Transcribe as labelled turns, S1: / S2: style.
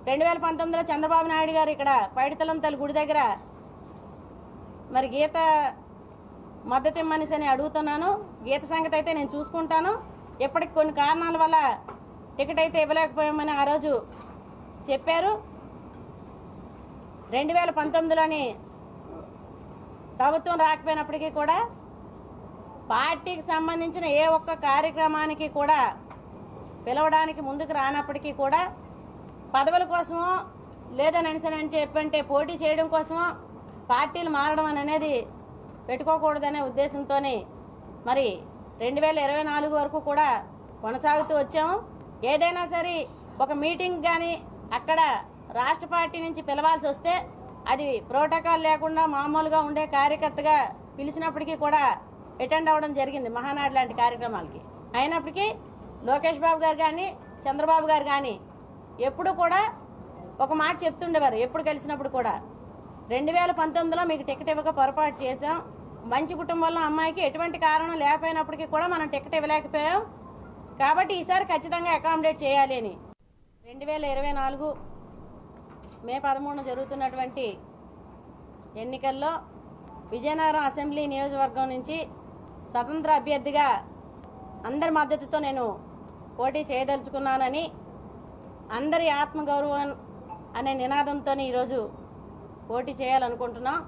S1: 2019లో చంద్రబాబు నాయుడు గారు ఇక్కడ పైడితలం తల్లి గుడి దగ్గర మరి గీత మద్దతు ఇమ్మనేసి అని అడుగుతున్నాను. గీత సంగతి అయితే నేను చూసుకుంటాను. ఇప్పటికి కొన్ని కారణాల వల్ల టికెట్ అయితే ఇవ్వలేకపోయామని ఆ రోజు చెప్పారు. 2019లోని ప్రభుత్వం రాకపోయినప్పటికీ కూడా పార్టీకి సంబంధించిన ఏ ఒక్క కార్యక్రమానికి కూడా పిలవడానికి ముందుకు రానప్పటికీ కూడా పదవుల కోసమో లేదని చెప్పంటే పోటీ చేయడం కోసమో పార్టీలు మారడం అనేది పెట్టుకోకూడదనే ఉద్దేశంతోనే మరి 2024 వరకు కూడా కొనసాగుతూ వచ్చాము. ఏదైనా సరే ఒక మీటింగ్ కానీ అక్కడ రాష్ట్ర పార్టీ నుంచి పిలవాల్సి వస్తే అది ప్రోటోకాల్ లేకుండా మామూలుగా ఉండే కార్యకర్తగా పిలిచినప్పటికీ కూడా అటెండ్ అవ్వడం జరిగింది మహానాడు లాంటి కార్యక్రమాలకి. అయినప్పటికీ లోకేష్ బాబు గారు కానీ చంద్రబాబు గారు కానీ ఎప్పుడు కూడా ఒక మాట చెప్తుండేవారు. ఎప్పుడు కలిసినప్పుడు కూడా 2019లో మీకు టికెట్ ఇవ్వక పొరపాటు చేశాం, మంచి కుటుంబంలో అమ్మాయికి ఎటువంటి కారణం లేకపోయినప్పటికీ కూడా మనం టికెట్ ఇవ్వలేకపోయాం, కాబట్టి ఈసారి ఖచ్చితంగా అకామిడేట్ చేయాలి అని 2024 మే 13 జరుగుతున్నటువంటి ఎన్నికల్లో విజయనగరం అసెంబ్లీ నియోజకవర్గం నుంచి స్వతంత్ర అభ్యర్థిగా అందరి మద్దతుతో నేను పోటీ చేయదలుచుకున్నానని అందరి ఆత్మగౌరవం అనే నినాదంతో ఈరోజు పోటీ చేయాలనుకుంటున్నాం.